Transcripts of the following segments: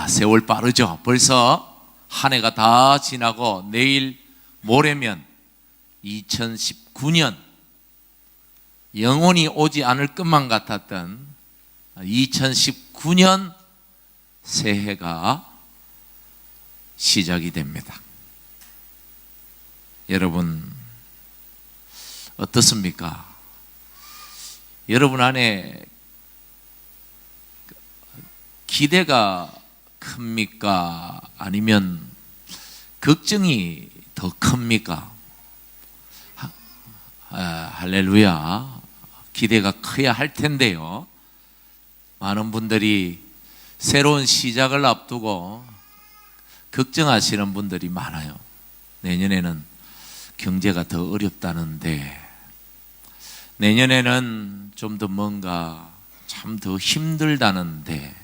세월 빠르죠. 벌써 한 해가 다 지나고 내일 모레면 2019년, 영원히 오지 않을 것만 같았던 2019년 새해가 시작이 됩니다. 여러분 어떻습니까? 여러분 안에 기대가 큽니까? 아니면 걱정이 더 큽니까? 할렐루야. 기대가 커야 할 텐데요. 많은 분들이 새로운 시작을 앞두고 걱정하시는 분들이 많아요. 내년에는 경제가 더 어렵다는데, 내년에는 좀 더 뭔가 참 더 힘들다는데,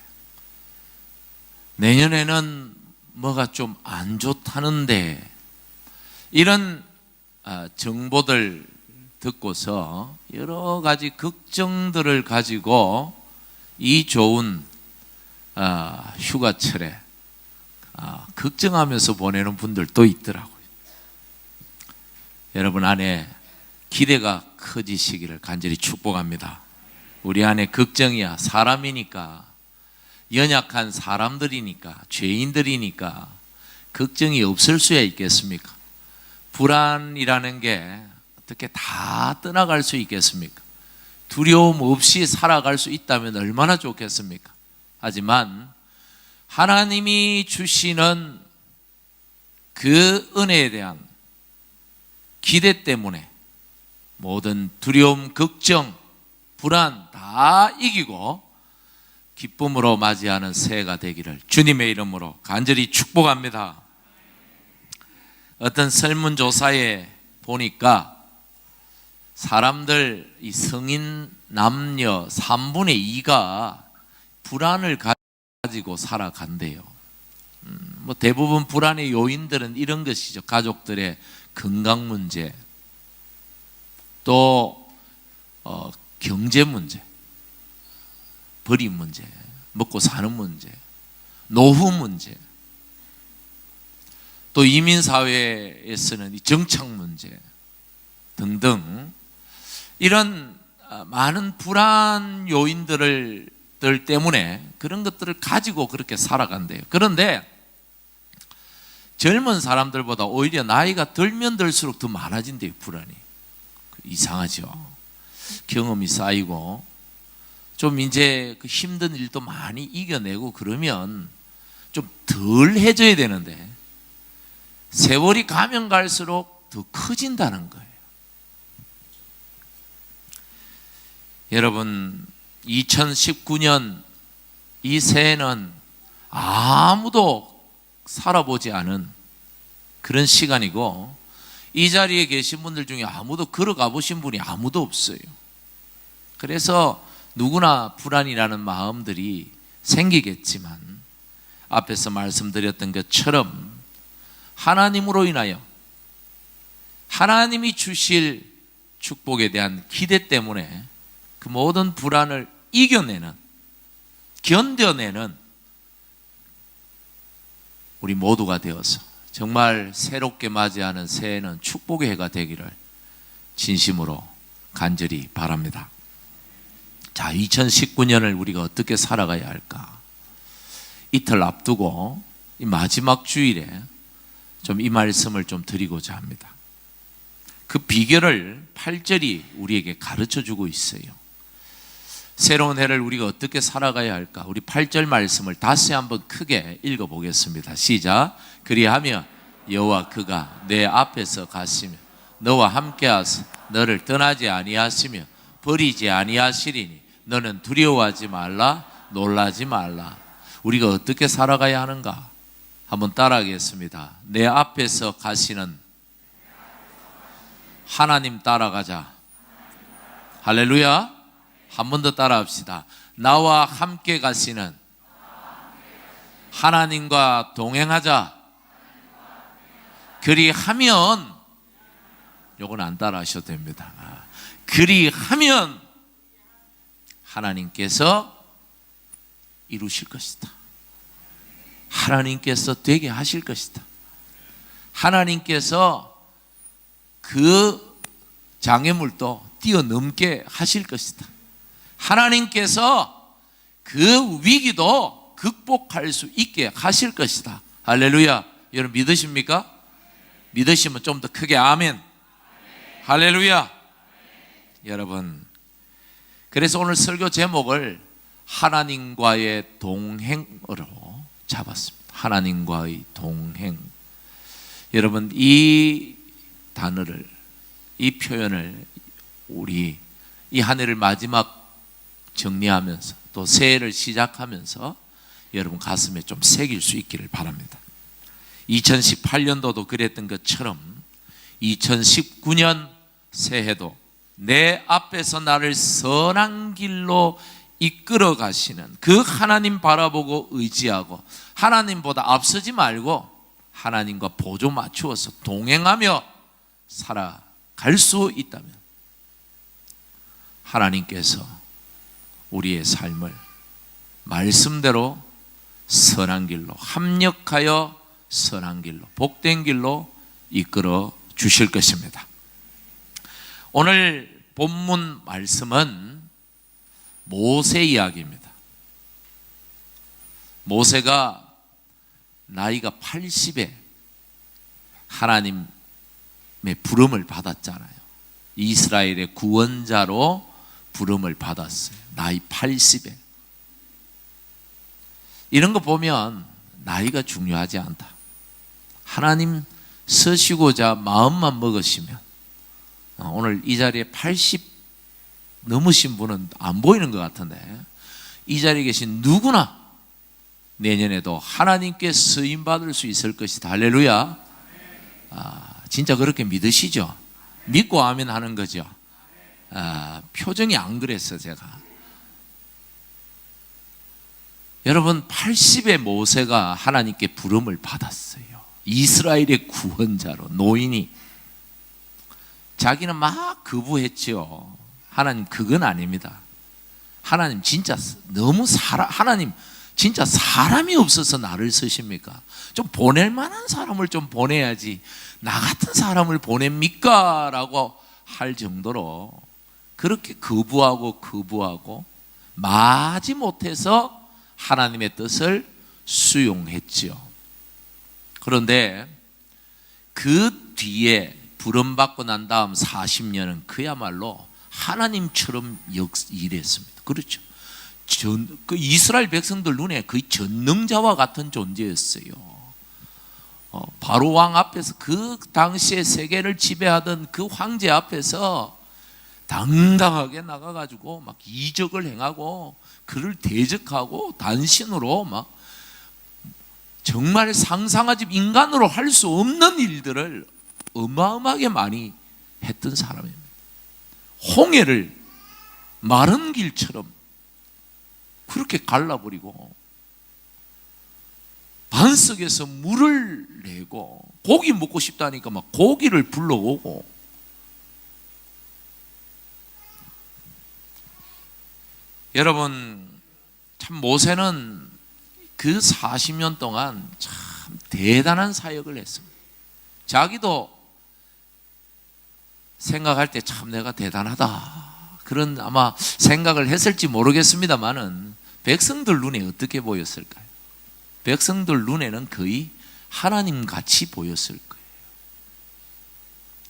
내년에는 뭐가 좀 안 좋다는데, 이런 정보들 듣고서 여러 가지 걱정들을 가지고 이 좋은 휴가철에 걱정하면서 보내는 분들도 있더라고요. 여러분 안에 기대가 커지시기를 간절히 축복합니다. 우리 안에 걱정이야, 사람이니까, 연약한 사람들이니까, 죄인들이니까 걱정이 없을 수야 있겠습니까? 불안이라는 게 어떻게 다 떠나갈 수 있겠습니까? 두려움 없이 살아갈 수 있다면 얼마나 좋겠습니까? 하지만 하나님이 주시는 그 은혜에 대한 기대 때문에 모든 두려움, 걱정, 불안 다 이기고 기쁨으로 맞이하는 새해가 되기를 주님의 이름으로 간절히 축복합니다. 어떤 설문조사에 보니까 사람들, 이 성인 남녀 3분의 2가 불안을 가지고 살아간대요. 대부분 불안의 요인들은 이런 것이죠. 가족들의 건강 문제, 또 경제 문제, 벌이 문제, 먹고 사는 문제, 노후 문제, 또 이민사회에서는 정착 문제 등등, 이런 많은 불안 요인들 때문에 그런 것들을 가지고 그렇게 살아간대요. 그런데 젊은 사람들보다 오히려 나이가 들면 들수록 더 많아진대요, 불안이. 이상하죠. 경험이 쌓이고 좀 이제 그 힘든 일도 많이 이겨내고 그러면 좀 덜 해져야 되는데 세월이 가면 갈수록 더 커진다는 거예요. 여러분, 2019년 이 새해는 아무도 살아보지 않은 그런 시간이고, 이 자리에 계신 분들 중에 아무도 걸어가 보신 분이 아무도 없어요. 그래서 누구나 불안이라는 마음들이 생기겠지만, 앞에서 말씀드렸던 것처럼 하나님으로 인하여 하나님이 주실 축복에 대한 기대 때문에 그 모든 불안을 이겨내는, 견뎌내는 우리 모두가 되어서 정말 새롭게 맞이하는 새해는 축복의 해가 되기를 진심으로 간절히 바랍니다. 자, 2019년을 우리가 어떻게 살아가야 할까? 이틀 앞두고 이 마지막 주일에 좀 이 말씀을 좀 드리고자 합니다. 그 비결을 8절이 우리에게 가르쳐 주고 있어요. 새로운 해를 우리가 어떻게 살아가야 할까? 우리 8절 말씀을 다시 한번 크게 읽어보겠습니다. 시작. 그리하며 여호와 그가 내 앞에서 가시며 너와 함께하사 너를 떠나지 아니하시며 버리지 아니하시리니 너는 두려워하지 말라, 놀라지 말라. 우리가 어떻게 살아가야 하는가? 한번 따라하겠습니다. 내 앞에서 가시는 하나님 따라가자. 할렐루야. 한 번 더 따라합시다. 나와 함께 가시는 하나님과 동행하자. 그리하면, 요건 안 따라하셔도 됩니다. 그리하면 하나님께서 이루실 것이다. 하나님께서 되게 하실 것이다. 하나님께서 그 장애물도 뛰어넘게 하실 것이다. 하나님께서 그 위기도 극복할 수 있게 하실 것이다. 할렐루야. 여러분 믿으십니까? 믿으시면 좀 더 크게 아멘. 할렐루야. 여러분, 그래서 오늘 설교 제목을 하나님과의 동행으로 잡았습니다. 하나님과의 동행. 여러분, 이 단어를, 이 표현을 우리 이 한 해를 마지막 정리하면서 또 새해를 시작하면서 여러분 가슴에 좀 새길 수 있기를 바랍니다. 2018년도도 그랬던 것처럼 2019년 새해도 내 앞에서 나를 선한 길로 이끌어 가시는 그 하나님 바라보고 의지하고 하나님보다 앞서지 말고 하나님과 보조 맞추어서 동행하며 살아갈 수 있다면 하나님께서 우리의 삶을 말씀대로 선한 길로 합력하여 선한 길로 복된 길로 이끌어 주실 것입니다. 오늘 본문 말씀은 모세 이야기입니다. 모세가 나이가 80에 하나님의 부름을 받았잖아요. 이스라엘의 구원자로 부름을 받았어요. 나이 80에. 이런 거 보면 나이가 중요하지 않다. 하나님 서시고자 마음만 먹으시면, 오늘 이 자리에 80 넘으신 분은 안 보이는 것 같은데 이 자리에 계신 누구나 내년에도 하나님께 쓰임받을 수 있을 것이다. 할렐루야. 진짜 그렇게 믿으시죠? 믿고 아멘 하는 거죠. 표정이 안 그랬어 제가. 여러분, 80의 모세가 하나님께 부름을 받았어요. 이스라엘의 구원자로. 노인이 자기는 막 거부했죠. 하나님 그건 아닙니다. 하나님 진짜 너무 하나님 진짜 사람이 없어서 나를 쓰십니까? 좀 보낼 만한 사람을 좀 보내야지 나 같은 사람을 보냅니까? 라고 할 정도로 그렇게 거부하고 마지못해서 하나님의 뜻을 수용했지요. 그런데 그 뒤에 부름받고 난 다음 40년은 그야말로 하나님처럼 일했습니다. 그렇죠. 그 이스라엘 백성들 눈에 거의 전능자와 같은 존재였어요. 바로 왕 앞에서, 그 당시에 세계를 지배하던 그 황제 앞에서 당당하게 나가가지고 막 이적을 행하고 그를 대적하고 단신으로 막 정말 상상하지 인간으로 할 수 없는 일들을 어마어마하게 많이 했던 사람입니다. 홍해를 마른 길처럼 그렇게 갈라버리고 반석에서 물을 내고 고기 먹고 싶다니까 막 고기를 불러오고, 여러분 참 모세는 그 40년 동안 참 대단한 사역을 했습니다. 자기도 생각할 때 참 내가 대단하다 그런 아마 생각을 했을지 모르겠습니다만은 백성들 눈에 어떻게 보였을까요? 백성들 눈에는 거의 하나님같이 보였을 거예요.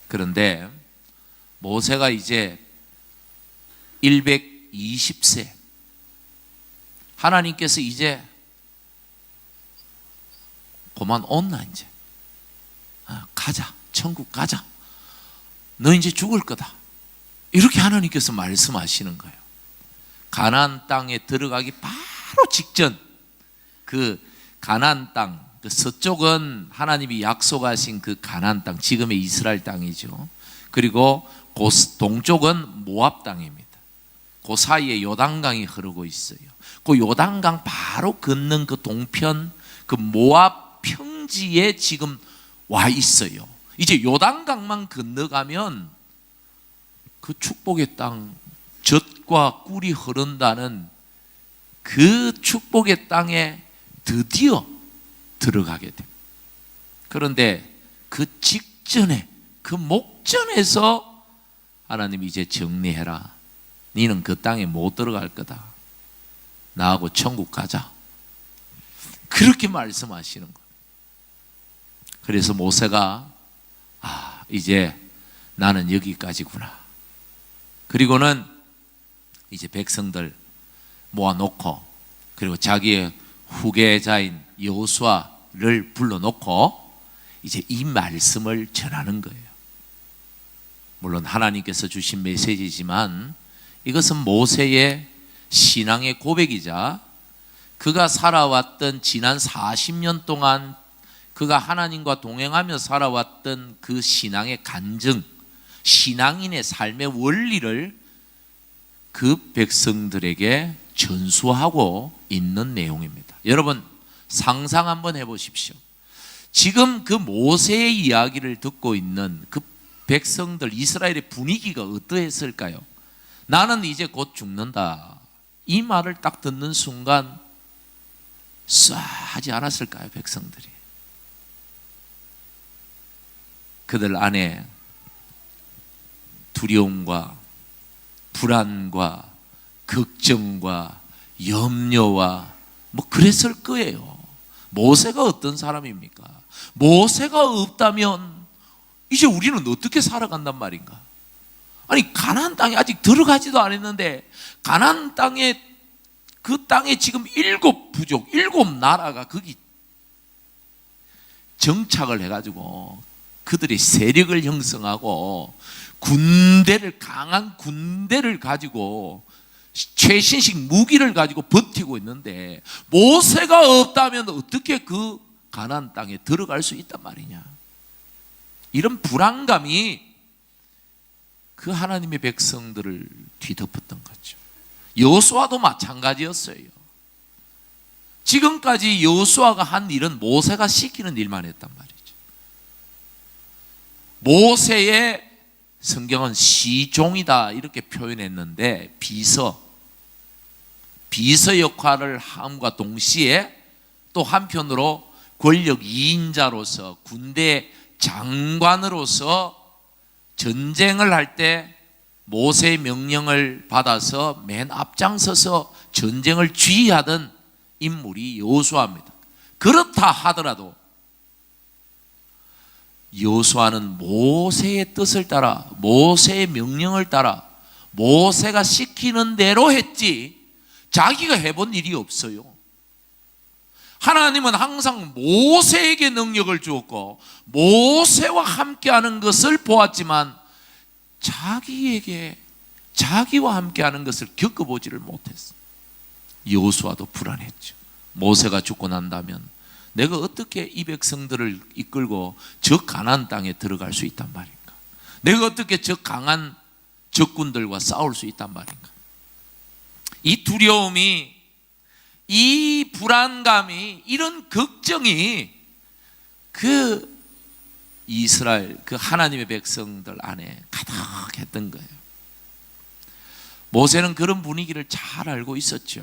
그런데 모세가 이제 120세, 하나님께서 이제 그만 온나 이제 가자, 천국 가자, 너 이제 죽을 거다, 이렇게 하나님께서 말씀하시는 거예요. 가나안 땅에 들어가기 바로 직전, 그 가나안 땅, 그 서쪽은 하나님이 약속하신 그 가나안 땅, 지금의 이스라엘 땅이죠. 그리고 그 동쪽은 모압 땅입니다. 그 사이에 요단강이 흐르고 있어요. 그 요단강 바로 건넌 그 동편, 그 모압 평지에 지금 와 있어요. 이제 요단강만 건너가면 그 축복의 땅, 젖과 꿀이 흐른다는 그 축복의 땅에 드디어 들어가게 됩니다. 그런데 그 직전에, 그 목전에서 하나님이 이제 정리해라. 너는 그 땅에 못 들어갈 거다. 나하고 천국 가자. 그렇게 말씀하시는 거예요. 그래서 모세가 이제 나는 여기까지구나. 그리고는 이제 백성들 모아놓고, 그리고 자기의 후계자인 여호수아를 불러놓고 이제 이 말씀을 전하는 거예요. 물론 하나님께서 주신 메시지지만 이것은 모세의 신앙의 고백이자 그가 살아왔던 지난 40년 동안 그가 하나님과 동행하며 살아왔던 그 신앙의 간증, 신앙인의 삶의 원리를 그 백성들에게 전수하고 있는 내용입니다. 여러분 상상 한번 해보십시오. 지금 그 모세의 이야기를 듣고 있는 그 백성들, 이스라엘의 분위기가 어떠했을까요? 나는 이제 곧 죽는다. 이 말을 딱 듣는 순간 쏴하지 않았을까요? 백성들이. 그들 안에 두려움과 불안과 걱정과 염려와 뭐 그랬을 거예요. 모세가 어떤 사람입니까? 모세가 없다면 이제 우리는 어떻게 살아간단 말인가? 아니 가나안 땅에 아직 들어가지도 않았는데 가나안 땅에, 그 땅에 지금 7 부족, 7 나라가 거기 정착을 해가지고 그들의 세력을 형성하고 군대를, 강한 군대를 가지고 최신식 무기를 가지고 버티고 있는데 모세가 없다면 어떻게 그 가나안 땅에 들어갈 수 있단 말이냐? 이런 불안감이 그 하나님의 백성들을 뒤덮었던 거죠. 여호수아도 마찬가지였어요. 지금까지 여호수아가 한 일은 모세가 시키는 일만 했단 말이죠. 모세의 성경은 시종이다 이렇게 표현했는데 비서 역할을 함과 동시에 또 한편으로 권력 2인자로서 군대 장관으로서 전쟁을 할 때 모세의 명령을 받아서 맨 앞장서서 전쟁을 지휘하던 인물이 여호수아입니다. 그렇다 하더라도 여호수아는 모세의 뜻을 따라, 모세의 명령을 따라 모세가 시키는 대로 했지 자기가 해본 일이 없어요. 하나님은 항상 모세에게 능력을 주었고 모세와 함께하는 것을 보았지만 자기와 함께하는 것을 겪어보지를 못했어요. 여호수아도 불안했죠. 모세가 죽고 난다면 내가 어떻게 이 백성들을 이끌고 저 가나안 땅에 들어갈 수 있단 말인가? 내가 어떻게 저 강한 적군들과 싸울 수 있단 말인가? 이 두려움이, 이 불안감이, 이런 걱정이 그 이스라엘, 그 하나님의 백성들 안에 가득했던 거예요. 모세는 그런 분위기를 잘 알고 있었죠.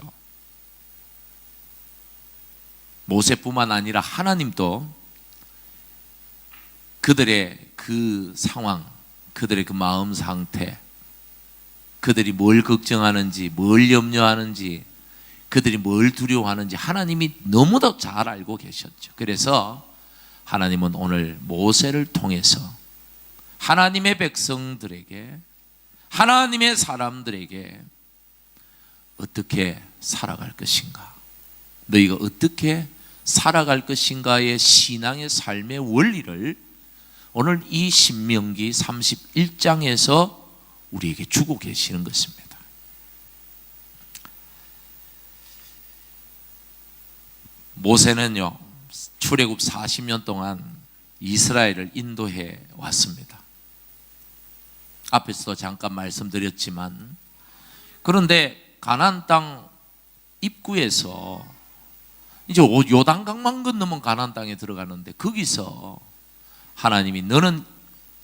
모세뿐만 아니라 하나님도 그들의 그 상황, 그들의 그 마음 상태, 그들이 뭘 걱정하는지, 뭘 염려하는지, 그들이 뭘 두려워하는지 하나님이 너무도 잘 알고 계셨죠. 그래서 하나님은 오늘 모세를 통해서 하나님의 백성들에게, 하나님의 사람들에게 어떻게 살아갈 것인가, 너희가 어떻게 살아갈 것인가의 신앙의 삶의 원리를 오늘 이 신명기 31장에서 우리에게 주고 계시는 것입니다. 모세는요, 출애굽 40년 동안 이스라엘을 인도해 왔습니다. 앞에서도 잠깐 말씀드렸지만, 그런데 가나안 땅 입구에서 이제 요단강만 건너면 가나안 땅에 들어가는데 거기서 하나님이 너는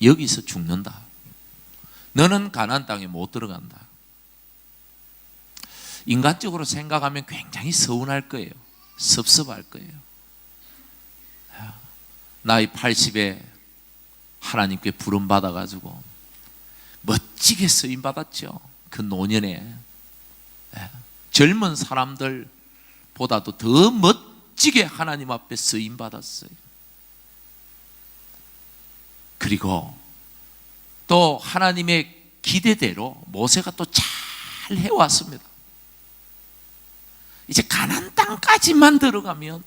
여기서 죽는다. 너는 가나안 땅에 못 들어간다. 인간적으로 생각하면 굉장히 서운할 거예요. 섭섭할 거예요. 나이 80에 하나님께 부름 받아가지고 멋지게 쓰임 받았죠. 그 노년에 젊은 사람들보다도 더 멋지게 하나님 앞에 쓰임 받았어요. 그리고 또 하나님의 기대대로 모세가 또 잘 해왔습니다. 이제 가나안 땅까지만 들어가면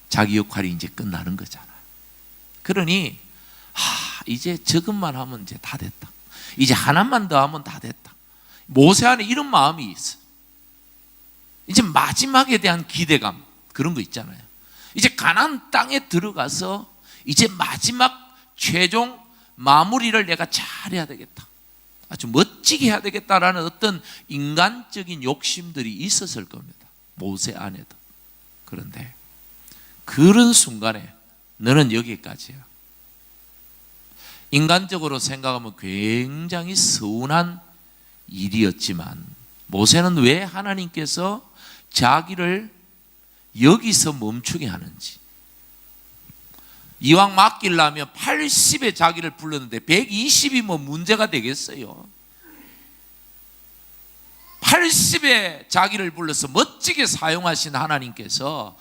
자기 역할이 이제 끝나는 거잖아요. 그러니 이제 저것만 하면 이제 다 됐다. 이제 하나만 더 하면 다 됐다. 모세 안에 이런 마음이 있어. 이제 마지막에 대한 기대감, 그런 거 있잖아요. 이제 가나안 땅에 들어가서 이제 마지막 최종 마무리를 내가 잘해야 되겠다. 아주 멋지게 해야 되겠다라는 어떤 인간적인 욕심들이 있었을 겁니다. 모세 안에도. 그런데 그런 순간에 너는 여기까지야. 인간적으로 생각하면 굉장히 서운한 일이었지만 모세는 왜 하나님께서 자기를 여기서 멈추게 하는지, 이왕 맡기려면 80에 자기를 불렀는데 120이 뭐 문제가 되겠어요. 80에 자기를 불러서 멋지게 사용하신 하나님께서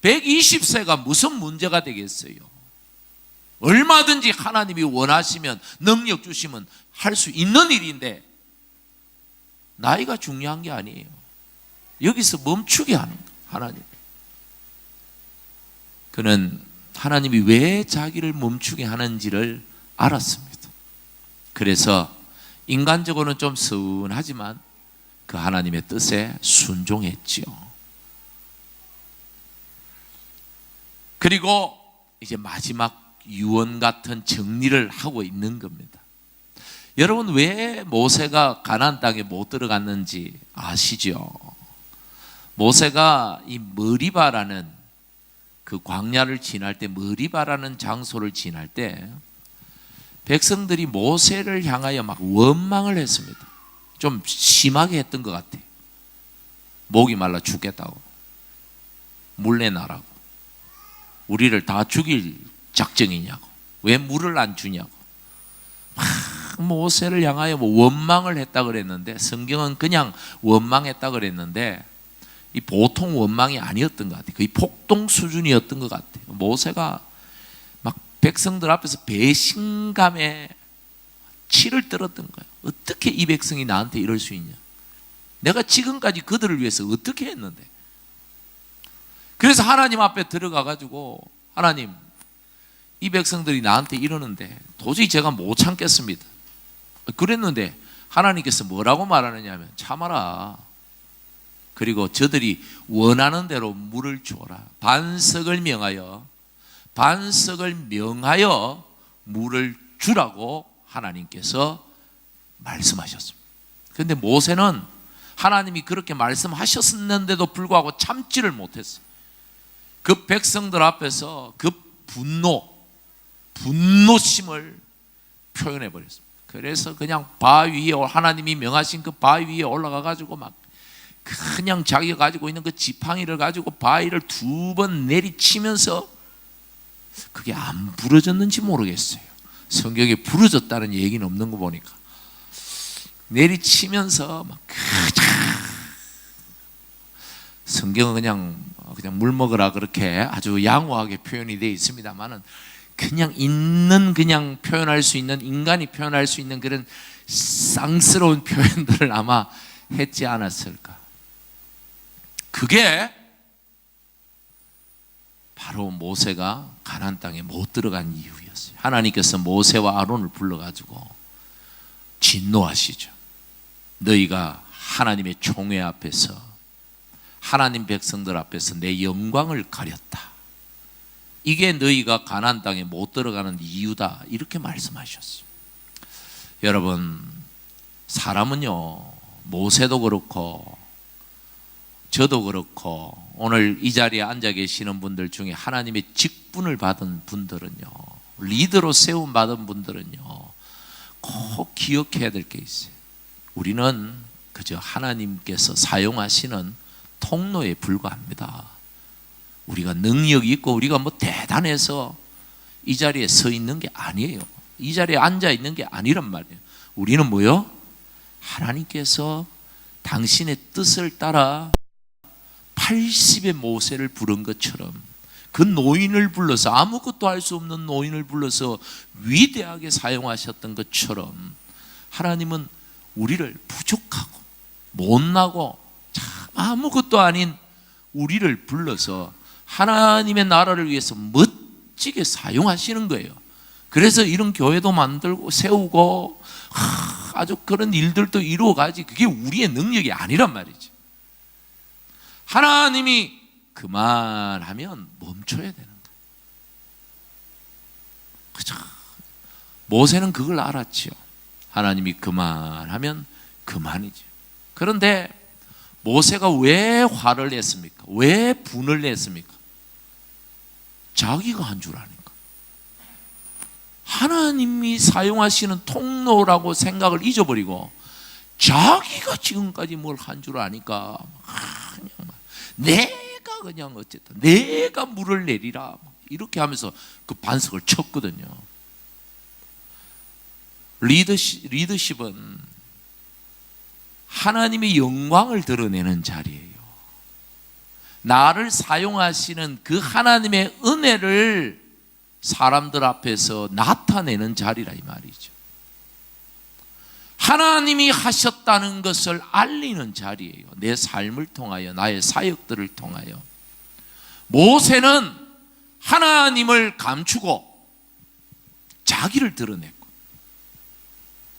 120세가 무슨 문제가 되겠어요. 얼마든지 하나님이 원하시면, 능력 주시면 할 수 있는 일인데 나이가 중요한 게 아니에요. 여기서 멈추게 하는 거예요, 하나님. 그는 하나님이 왜 자기를 멈추게 하는지를 알았습니다. 그래서 인간적으로는 좀 서운하지만 그 하나님의 뜻에 순종했지요. 그리고 이제 마지막 유언 같은 정리를 하고 있는 겁니다. 여러분, 왜 모세가 가나안 땅에 못 들어갔는지 아시죠? 모세가 이 머리바라는 그 광야를 지날 때, 머리바라는 장소를 지날 때 백성들이 모세를 향하여 막 원망을 했습니다. 좀 심하게 했던 것 같아요. 목이 말라 죽겠다고, 물내놔라고, 우리를 다 죽일 작정이냐고, 왜 물을 안 주냐고 막 모세를 향하여 뭐 원망을 했다 그랬는데, 성경은 그냥 원망했다 그랬는데 이 보통 원망이 아니었던 것 같아요. 거의 폭동 수준이었던 것 같아요. 모세가 막 백성들 앞에서 배신감에 치를 떨었던 거예요. 어떻게 이 백성이 나한테 이럴 수 있냐, 내가 지금까지 그들을 위해서 어떻게 했는데. 그래서 하나님 앞에 들어가 가지고, 하나님, 이 백성들이 나한테 이러는데 도저히 제가 못 참겠습니다. 그랬는데 하나님께서 뭐라고 말하느냐 하면, 참아라. 그리고 저들이 원하는 대로 물을 줘라. 반석을 명하여 물을 주라고 하나님께서 말씀하셨습니다. 그런데 모세는 하나님이 그렇게 말씀하셨는데도 불구하고 참지를 못했어요. 그 백성들 앞에서 그 분노심을 표현해 버렸습니다. 그래서 그냥 바위 위에, 하나님이 명하신 그 바위 위에 올라가 가지고 막 그냥 자기가 가지고 있는 그 지팡이를 가지고 바위를 2번 내리치면서, 그게 안 부러졌는지 모르겠어요. 성경에 부러졌다는 얘기는 없는 거 보니까 내리치면서 막, 성경은 그냥 물 먹으라 그렇게 아주 양호하게 표현이 되어 있습니다만은, 그냥 그냥 표현할 수 있는, 인간이 표현할 수 있는 그런 쌍스러운 표현들을 아마 했지 않았을까. 그게 바로 모세가 가나안 땅에 못 들어간 이유였어요. 하나님께서 모세와 아론을 불러가지고 진노하시죠. 너희가 하나님의 총회 앞에서, 하나님 백성들 앞에서 내 영광을 가렸다. 이게 너희가 가나안 땅에 못 들어가는 이유다. 이렇게 말씀하셨어요. 여러분, 사람은요, 모세도 그렇고 저도 그렇고 오늘 이 자리에 앉아 계시는 분들 중에 하나님의 직분을 받은 분들은요, 리더로 세움 받은 분들은요, 꼭 기억해야 될 게 있어요. 우리는 그저 하나님께서 사용하시는 통로에 불과합니다. 우리가 능력이 있고 우리가 뭐 대단해서 이 자리에 서 있는 게 아니에요. 이 자리에 앉아 있는 게 아니란 말이에요. 우리는 뭐요? 하나님께서 당신의 뜻을 따라 80의 모세를 부른 것처럼 그 노인을 불러서, 아무것도 할 수 없는 노인을 불러서 위대하게 사용하셨던 것처럼 하나님은 우리를 부족하고 못나고 참 아무것도 아닌 우리를 불러서 하나님의 나라를 위해서 멋지게 사용하시는 거예요. 그래서 이런 교회도 만들고 세우고 아주 그런 일들도 이루어가지, 그게 우리의 능력이 아니란 말이지. 하나님이 그만하면 멈춰야 되는 거예요. 그죠? 모세는 그걸 알았죠. 하나님이 그만하면 그만이죠. 그런데 모세가 왜 화를 냈습니까? 왜 분을 냈습니까? 자기가 한 줄 아니까. 하나님이 사용하시는 통로라고 생각을 잊어버리고 자기가 지금까지 뭘 한 줄 아니까 그냥 내가 그냥 어쨌든 내가 물을 내리라 이렇게 하면서 그 반석을 쳤거든요. 리더십은 하나님의 영광을 드러내는 자리예요. 나를 사용하시는 그 하나님의 은혜를 사람들 앞에서 나타내는 자리라 이 말이죠. 하나님이 하셨다는 것을 알리는 자리예요. 내 삶을 통하여, 나의 사역들을 통하여. 모세는 하나님을 감추고 자기를 드러냈고,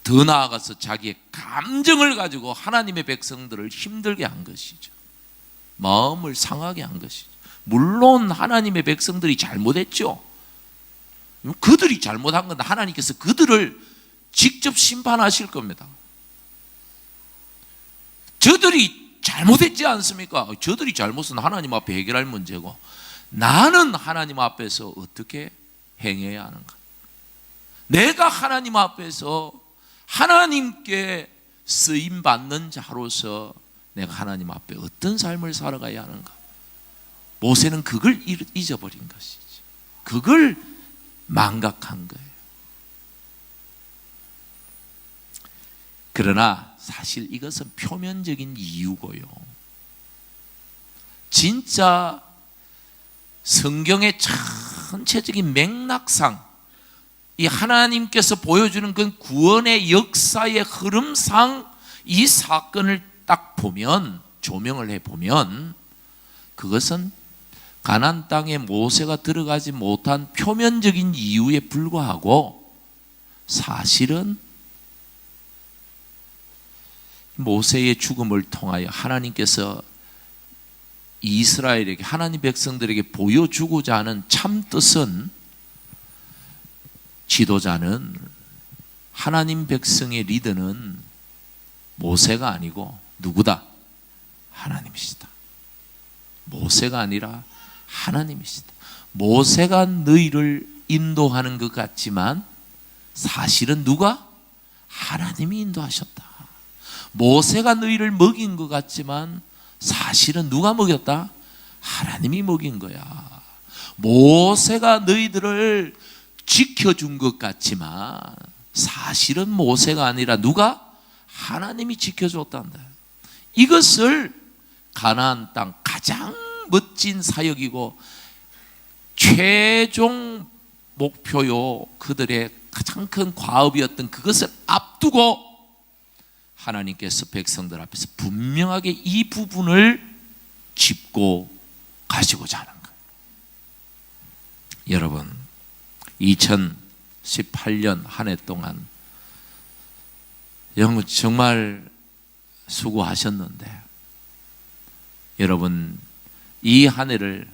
더 나아가서 자기의 감정을 가지고 하나님의 백성들을 힘들게 한 것이죠. 마음을 상하게 한 것이죠. 물론 하나님의 백성들이 잘못했죠. 그들이 잘못한 건 하나님께서 그들을 직접 심판하실 겁니다. 저들이 잘못했지 않습니까? 저들이 잘못은 하나님 앞에 해결할 문제고, 나는 하나님 앞에서 어떻게 행해야 하는가? 내가 하나님 앞에서 하나님께 쓰임받는 자로서 내가 하나님 앞에 어떤 삶을 살아가야 하는가? 모세는 그걸 잊어버린 것이죠. 그걸 망각한 거예요. 그러나 사실 이것은 표면적인 이유고요. 진짜 성경의 전체적인 맥락상 이 하나님께서 보여주는 그 구원의 역사의 흐름상 이 사건을 딱 보면, 조명을 해보면 그것은 가나안 땅에 모세가 들어가지 못한 표면적인 이유에 불과하고, 사실은 모세의 죽음을 통하여 하나님께서 이스라엘에게, 하나님 백성들에게 보여주고자 하는 참 뜻은, 지도자는, 하나님 백성의 리더는 모세가 아니고 누구다? 하나님이시다. 모세가 아니라 하나님이시다. 모세가 너희를 인도하는 것 같지만 사실은 누가? 하나님이 인도하셨다. 모세가 너희를 먹인 것 같지만 사실은 누가 먹였다? 하나님이 먹인 거야. 모세가 너희들을 지켜준 것 같지만 사실은 모세가 아니라 누가? 하나님이 지켜줬단다. 이것을 가나안 땅 가장 멋진 사역이고 최종 목표요, 그들의 가장 큰 과업이었던 그것을 앞두고 하나님께서 백성들 앞에서 분명하게 이 부분을 짚고 가시고자 하는 거예요. 여러분, 2018년 한 해 동안 정말 수고하셨는데, 여러분 이 한 해를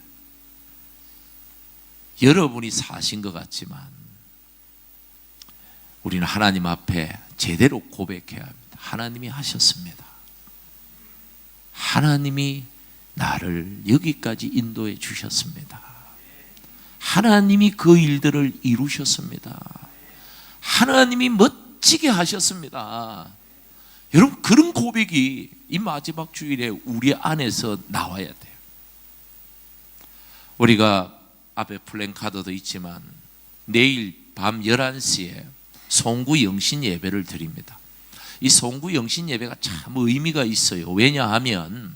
여러분이 사신 것 같지만 우리는 하나님 앞에 제대로 고백해야 합니다. 하나님이 하셨습니다. 하나님이 나를 여기까지 인도해 주셨습니다. 하나님이 그 일들을 이루셨습니다. 하나님이 멋지게 하셨습니다. 여러분, 그런 고백이 이 마지막 주일에 우리 안에서 나와야 돼요. 우리가 앞에 플랜카드도 있지만 내일 밤 11시에 송구 영신 예배를 드립니다. 이 송구 영신 예배가 참 의미가 있어요. 왜냐하면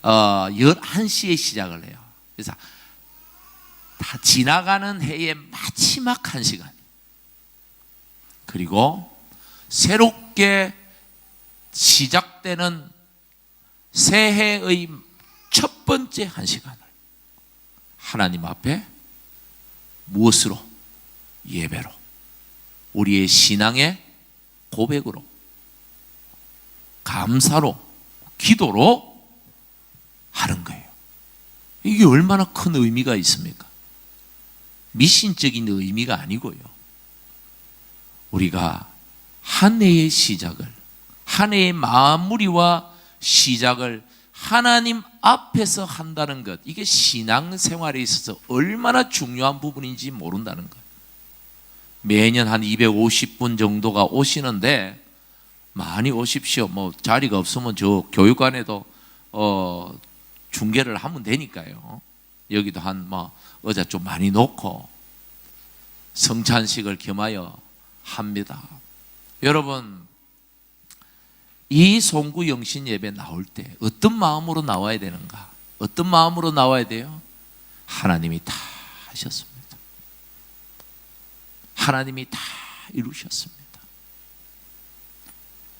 11시에 시작을 해요. 그래서 다 지나가는 해의 마지막 1시간, 그리고 새롭게 시작되는 새해의 첫 번째 1시간을 하나님 앞에 무엇으로? 예배로, 우리의 신앙의 고백으로, 감사로, 기도로 하는 거예요. 이게 얼마나 큰 의미가 있습니까? 미신적인 의미가 아니고요. 우리가 한 해의 시작을, 한 해의 마무리와 시작을 하나님 앞에서 한다는 것, 이게 신앙생활에 있어서 얼마나 중요한 부분인지 모른다는 것. 매년 한 250분 정도가 오시는데 많이 오십시오. 뭐 자리가 없으면 저 교육관에도 중계를 하면 되니까요. 여기도 한 의자 좀 많이 놓고 성찬식을 겸하여 합니다. 여러분, 이 송구 영신 예배 나올 때 어떤 마음으로 나와야 되는가? 어떤 마음으로 나와야 돼요? 하나님이 다 하셨습니다. 하나님이 다 이루셨습니다.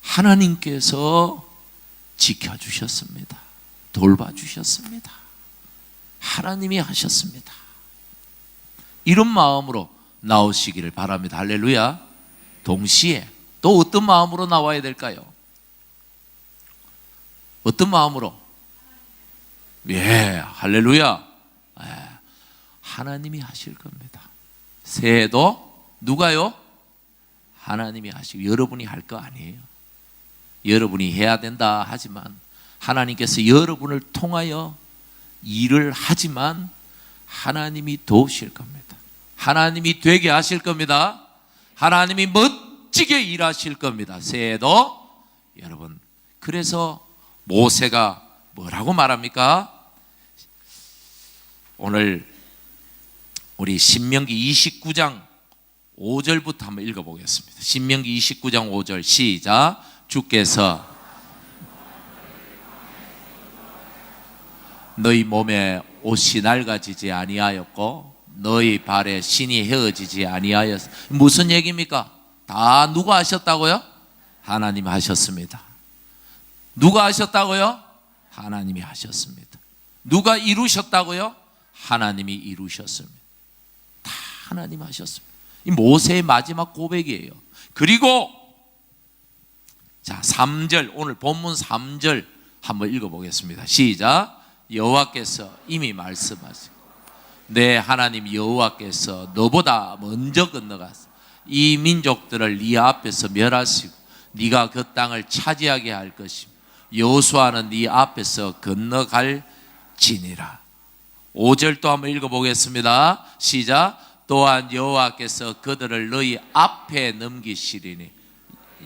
하나님께서 지켜주셨습니다. 돌봐주셨습니다. 하나님이 하셨습니다. 이런 마음으로 나오시기를 바랍니다. 할렐루야. 동시에 또 어떤 마음으로 나와야 될까요? 어떤 마음으로? 예, 할렐루야. 하나님이 하실 겁니다. 새해도 누가요? 하나님이 하시고, 여러분이 할 거 아니에요. 여러분이 해야 된다 하지만 하나님께서 여러분을 통하여 일을 하지만 하나님이 도우실 겁니다. 하나님이 되게 하실 겁니다. 하나님이 멋지게 일하실 겁니다. 새해도 여러분, 그래서 모세가 뭐라고 말합니까? 오늘 우리 신명기 29장 5절부터 한번 읽어보겠습니다. 신명기 29장 5절 시작. 주께서 너희 몸에 옷이 낡아지지 아니하였고 너희 발에 신이 헤어지지 아니하였어. 무슨 얘기입니까? 다 누가 하셨다고요? 하나님 하셨습니다. 누가 하셨다고요? 하나님이 하셨습니다. 누가 이루셨다고요? 하나님이 이루셨습니다. 다 하나님 하셨습니다. 이 모세의 마지막 고백이에요. 그리고 자, 3절, 오늘 본문 3절 한번 읽어보겠습니다. 시작. 여호와께서 이미 말씀하시고 내 하나님 여호와께서 너보다 먼저 건너가서 이 민족들을 네 앞에서 멸하시고 네가 그 땅을 차지하게 할 것이며 여호수아는 네 앞에서 건너갈지니라. 5절 또 한번 읽어보겠습니다. 시작. 또한 여호와께서 그들을 너희 앞에 넘기시리니.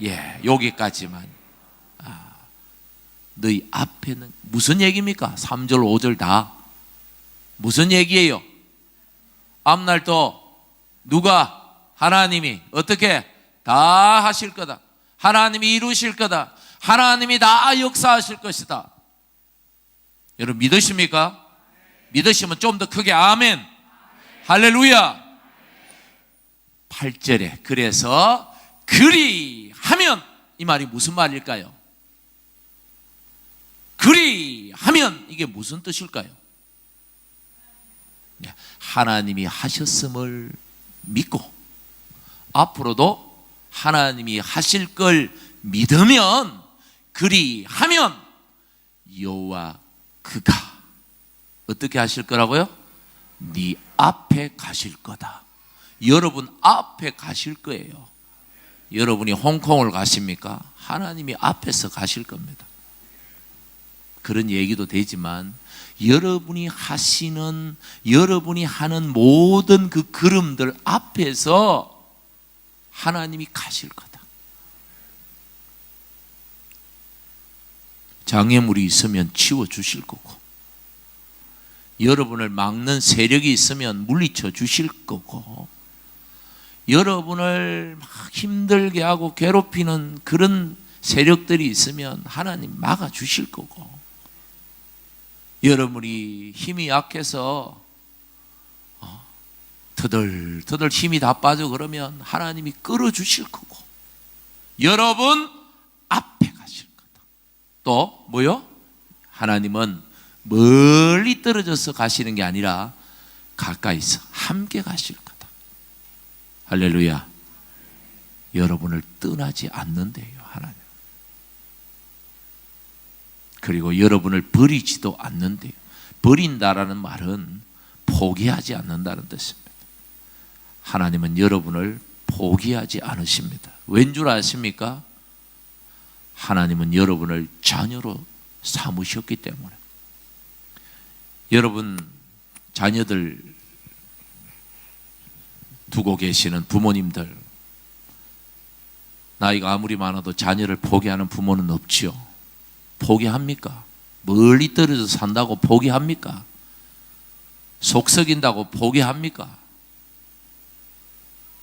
예, 여기까지만. 너희 앞에는 무슨 얘기입니까? 3절 5절 다 무슨 얘기예요? 앞날 또 누가? 하나님이 어떻게? 다 하실 거다. 하나님이 이루실 거다. 하나님이 다 역사하실 것이다. 여러분 믿으십니까? 믿으시면 좀 더 크게 아멘. 할렐루야. 8절에 그래서 그리하면, 이 말이 무슨 말일까요? 그리하면 이게 무슨 뜻일까요? 하나님이 하셨음을 믿고 앞으로도 하나님이 하실 걸 믿으면, 그리하면 여호와 그가 어떻게 하실 거라고요? 네 앞에 가실 거다. 여러분 앞에 가실 거예요. 여러분이 홍콩을 가십니까? 하나님이 앞에서 가실 겁니다. 그런 얘기도 되지만 여러분이 하시는, 여러분이 하는 모든 그 걸음들 앞에서 하나님이 가실 거다. 장애물이 있으면 치워주실 거고, 여러분을 막는 세력이 있으면 물리쳐 주실 거고, 여러분을 막 힘들게 하고 괴롭히는 그런 세력들이 있으면 하나님 막아 주실 거고, 여러분이 힘이 약해서 터덜터덜 힘이 다 빠져 그러면 하나님이 끌어주실 거고, 여러분 앞에 가실 거다. 또 뭐요? 하나님은 멀리 떨어져서 가시는 게 아니라 가까이서 함께 가실 거다. 할렐루야. 여러분을 떠나지 않는데요, 하나님. 그리고 여러분을 버리지도 않는데요. 버린다라는 말은 포기하지 않는다는 뜻입니다. 하나님은 여러분을 포기하지 않으십니다. 왠 줄 아십니까? 하나님은 여러분을 자녀로 삼으셨기 때문에. 여러분 자녀들 두고 계시는 부모님들, 나이가 아무리 많아도 자녀를 포기하는 부모는 없지요. 포기합니까? 멀리 떨어져 산다고 포기합니까? 속썩인다고 포기합니까?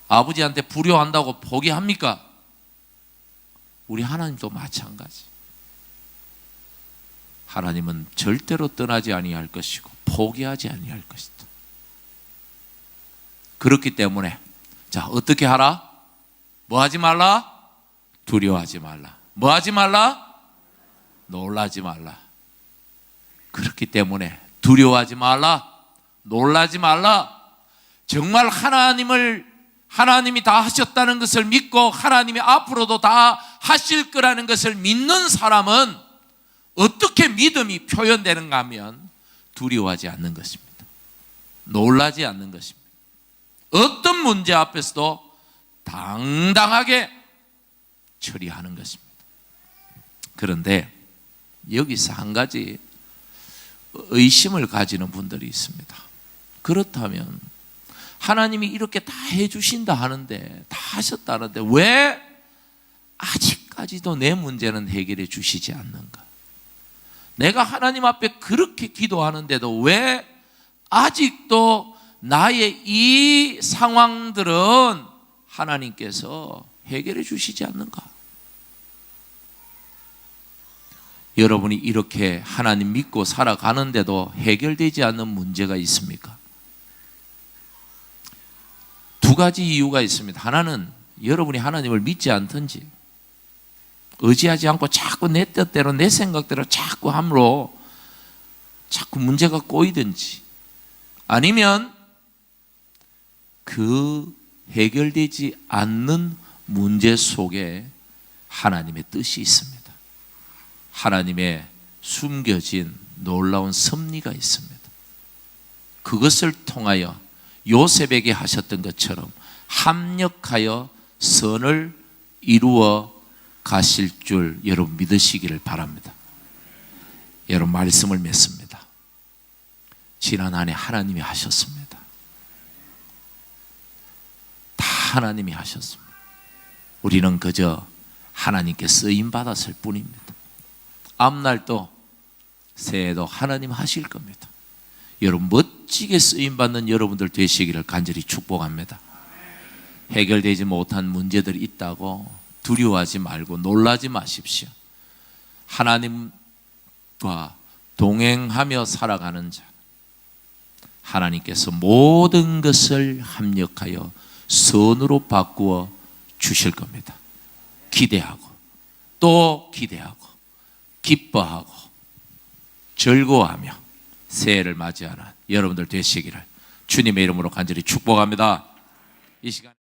아버지한테 불효한다고 포기합니까? 우리 하나님도 마찬가지. 하나님은 절대로 떠나지 아니할 것이고 포기하지 아니할 것이다. 그렇기 때문에 자, 어떻게 하라? 뭐 하지 말라? 두려워하지 말라. 뭐 하지 말라? 놀라지 말라. 그렇기 때문에 두려워하지 말라, 놀라지 말라. 정말 하나님이 다 하셨다는 것을 믿고 하나님이 앞으로도 다 하실 거라는 것을 믿는 사람은 어떻게 믿음이 표현되는가 하면 두려워하지 않는 것입니다. 놀라지 않는 것입니다. 어떤 문제 앞에서도 당당하게 처리하는 것입니다. 그런데 여기서 한 가지 의심을 가지는 분들이 있습니다. 그렇다면 하나님이 이렇게 다 해주신다 하는데, 다 하셨다 하는데 왜 아직까지도 내 문제는 해결해 주시지 않는가? 내가 하나님 앞에 그렇게 기도하는데도 왜 아직도 나의 이 상황들은 하나님께서 해결해 주시지 않는가? 여러분이 이렇게 하나님 믿고 살아가는데도 해결되지 않는 문제가 있습니까? 두 가지 이유가 있습니다. 하나는 여러분이 하나님을 믿지 않든지, 의지하지 않고 자꾸 내 뜻대로 내 생각대로 자꾸 함으로 자꾸 문제가 꼬이든지, 아니면 그 해결되지 않는 문제 속에 하나님의 뜻이 있습니다. 하나님의 숨겨진 놀라운 섭리가 있습니다. 그것을 통하여 요셉에게 하셨던 것처럼 합력하여 선을 이루어 가실 줄 여러분 믿으시기를 바랍니다. 여러분 말씀을 맺습니다. 지난 한 해 하나님이 하셨습니다. 다 하나님이 하셨습니다. 우리는 그저 하나님께 쓰임받았을 뿐입니다. 앞날도 새해도 하나님 하실 겁니다. 여러분 멋지게 쓰임받는 여러분들 되시기를 간절히 축복합니다. 해결되지 못한 문제들이 있다고 두려워하지 말고 놀라지 마십시오. 하나님과 동행하며 살아가는 자, 하나님께서 모든 것을 합력하여 선으로 바꾸어 주실 겁니다. 기대하고 또 기대하고 기뻐하고 즐거워하며 새해를 맞이하는 여러분들 되시기를 주님의 이름으로 간절히 축복합니다. 이 시간